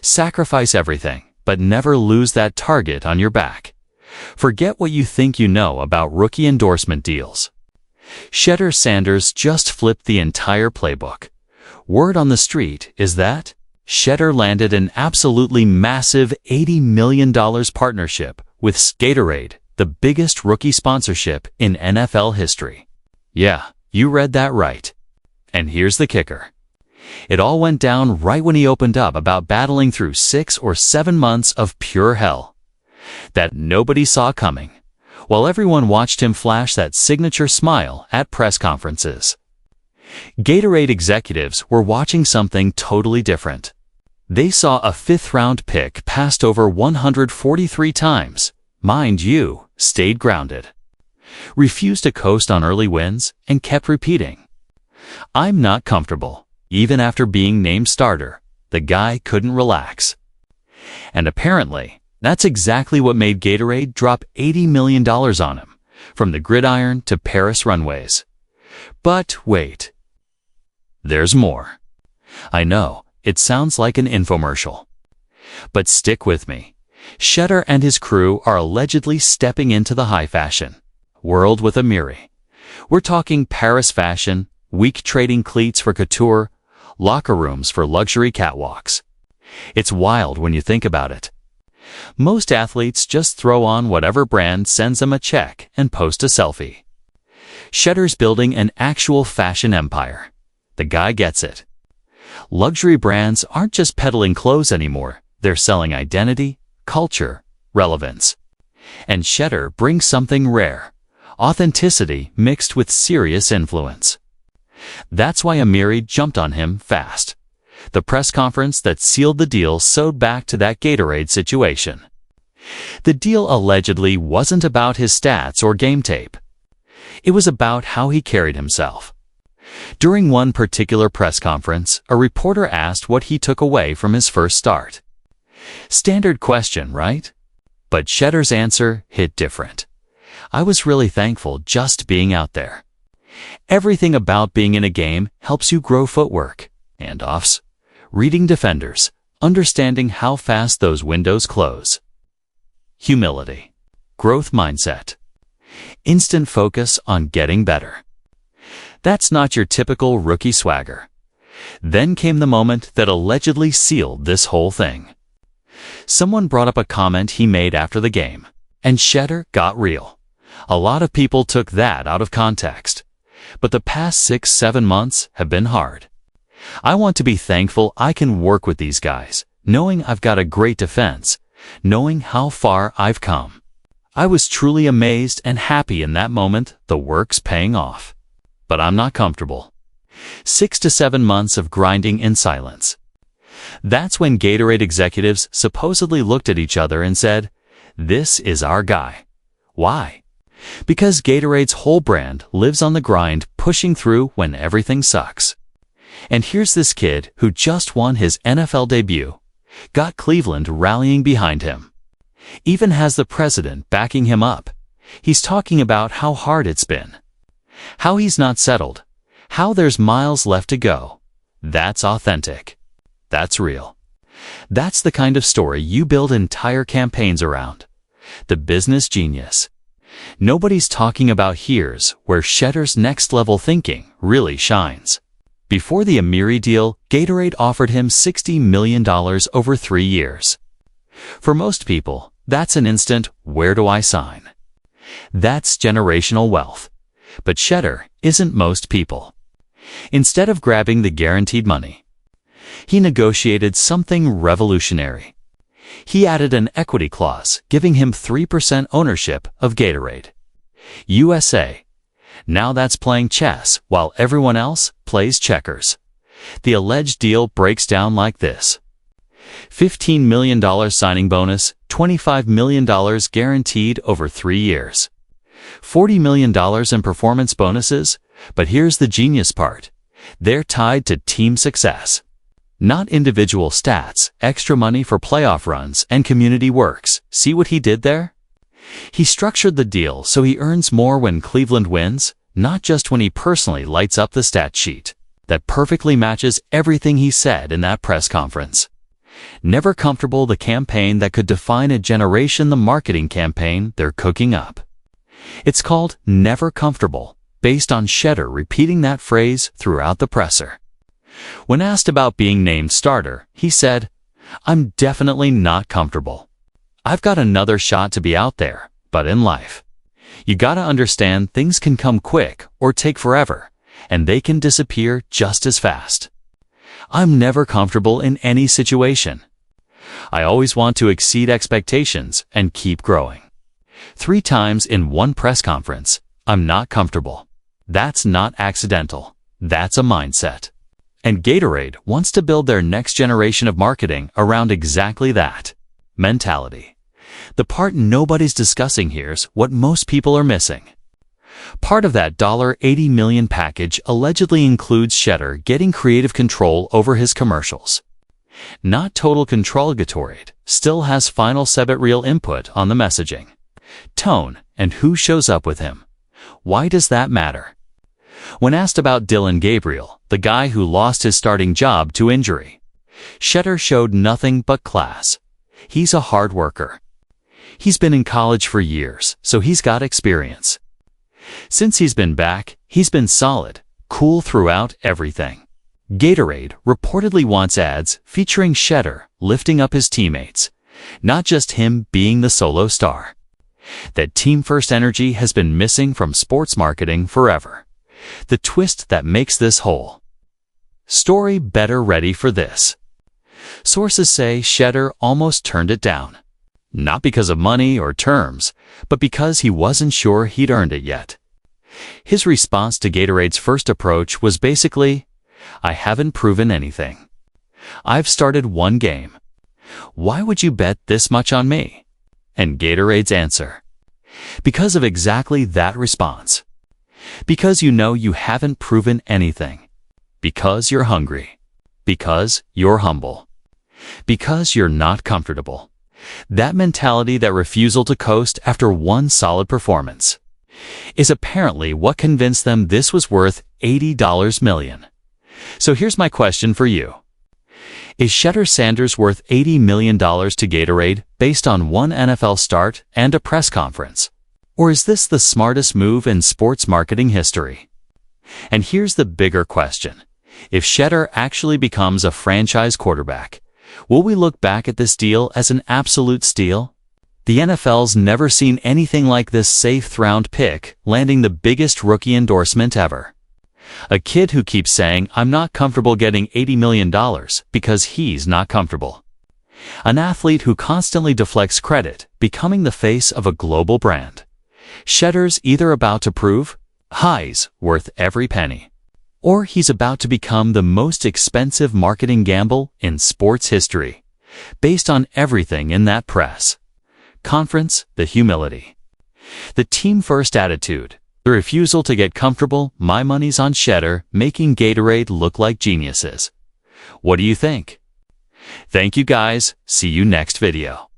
Sacrifice everything, but never lose that target on your back. Forget what you think you know about rookie endorsement deals. Shedeur Sanders just flipped the entire playbook. Word on the street is that Shedeur landed an absolutely massive $80 million partnership with GATORADE, the biggest rookie sponsorship in NFL history. Yeah, you read that right. And here's the kicker. It all went down right when he opened up about battling through 6 or 7 months of pure hell that nobody saw coming, while everyone watched him flash that signature smile at press conferences. GATORADE executives were watching something totally different. They saw a 5th-round pick passed over 143 times, mind you, stayed grounded, refused to coast on early wins, and kept repeating, "I'm not comfortable." Even after being named starter, the guy couldn't relax. And apparently, that's exactly what made GATORADE drop $80 million on him, from the gridiron to Paris runways. But wait. There's more. I know, it sounds like an infomercial. But stick with me. Shedeur and his crew are allegedly stepping into the high fashion world with Amiri. We're talking Paris fashion, weak trading cleats for couture, locker rooms for luxury catwalks. It's wild when you think about it. Most athletes just throw on whatever brand sends them a check and post a selfie. Shedeur's building an actual fashion empire. The guy gets it. Luxury brands aren't just peddling clothes anymore. They're selling identity, culture, relevance. And Shedeur brings something rare, authenticity mixed with serious influence. That's why Amiri jumped on him fast. The press conference that sealed the deal sewed back to that GATORADE situation. The deal allegedly wasn't about his stats or game tape. It was about how he carried himself. During one particular press conference, a reporter asked what he took away from his first start. Standard question, right? But Shedeur's answer hit different. "I was really thankful just being out there. Everything about being in a game helps you grow footwork, handoffs, reading defenders, understanding how fast those windows close. Humility, growth mindset, instant focus on getting better. That's not your typical rookie swagger." Then came the moment that allegedly sealed this whole thing. Someone brought up a comment he made after the game, and Shedeur got real. A lot of people took that out of context. But the past 6-7 months have been hard. I want to be thankful I can work with these guys, knowing I've got a great defense, knowing how far I've come. I was truly amazed and happy in that moment. The work's paying off. But I'm not comfortable. 6 to 7 months of grinding in silence. That's when GATORADE executives supposedly looked at each other and said, "This is our guy." Why? Because GATORADE's whole brand lives on the grind, pushing through when everything sucks. And here's this kid who just won his NFL debut, got Cleveland rallying behind him, even has the president backing him up. He's talking about how hard it's been, how he's not settled, how there's miles left to go. That's authentic. That's real. That's the kind of story you build entire campaigns around. The business genius. Nobody's talking about here's where Shedeur's next-level thinking really shines. Before the Amiri deal, GATORADE offered him $60 million over 3 years. For most people, that's an instant, "Where do I sign?" That's generational wealth. But Shedeur isn't most people. Instead of grabbing the guaranteed money, he negotiated something revolutionary. He added an equity clause, giving him 3% ownership of GATORADE USA. Now that's playing chess while everyone else plays checkers. The alleged deal breaks down like this. $15 million signing bonus, $25 million guaranteed over 3 years. $40 million in performance bonuses, but here's the genius part. They're tied to team success. Not individual stats, extra money for playoff runs and community works. See what he did there? He structured the deal so he earns more when Cleveland wins, not just when he personally lights up the stat sheet. That perfectly matches everything he said in that press conference. Never Comfortable, the campaign that could define a generation, the marketing campaign they're cooking up. It's called Never Comfortable, based on Shedeur repeating that phrase throughout the presser. When asked about being named starter, he said, "I'm definitely not comfortable. I've got another shot to be out there, but in life, you gotta understand things can come quick or take forever, and they can disappear just as fast. I'm never comfortable in any situation. I always want to exceed expectations and keep growing." 3 times in one press conference, "I'm not comfortable." That's not accidental. That's a mindset. And Gatorade wants to build their next generation of marketing around exactly that mentality. The part nobody's discussing here's what most people are missing. Part of that $80 million package allegedly includes Shedeur getting creative control over his commercials. Not total control. GATORADE still has final real input on the messaging, tone, and who shows up with him. Why does that matter? When asked about Dylan Gabriel, the guy who lost his starting job to injury, Shedeur showed nothing but class. He's a hard worker. He's been in college for years, so he's got experience. Since he's been back, he's been solid, cool throughout everything. Gatorade reportedly wants ads featuring Shedeur lifting up his teammates, not just him being the solo star. That team-first energy has been missing from sports marketing forever. The twist that makes this whole story better ready for this. Sources say Shedeur almost turned it down. Not because of money or terms, but because he wasn't sure he'd earned it yet. His response to Gatorade's first approach was basically, "I haven't proven anything. I've started one game. Why would you bet this much on me?" And Gatorade's answer, "Because of exactly that response. Because you know you haven't proven anything. Because you're hungry. Because you're humble. Because you're not comfortable." That mentality, that refusal to coast after one solid performance, is apparently what convinced them this was worth $80 million. So here's my question for you. Is Shedeur Sanders worth $80 million to Gatorade based on one NFL start and a press conference? Or is this the smartest move in sports marketing history? And here's the bigger question. If Shedeur actually becomes a franchise quarterback, will we look back at this deal as an absolute steal? The NFL's never seen anything like this safe-round pick landing the biggest rookie endorsement ever. A kid who keeps saying, "I'm not comfortable getting $80 million because he's not comfortable." An athlete who constantly deflects credit, becoming the face of a global brand. Shedeur's either about to prove he's worth every penny, or he's about to become the most expensive marketing gamble in sports history, based on everything in that press conference: the humility, the team-first attitude, the refusal to get comfortable. My money's on Shedeur making Gatorade look like geniuses. What do you think? Thank you guys. See you next video.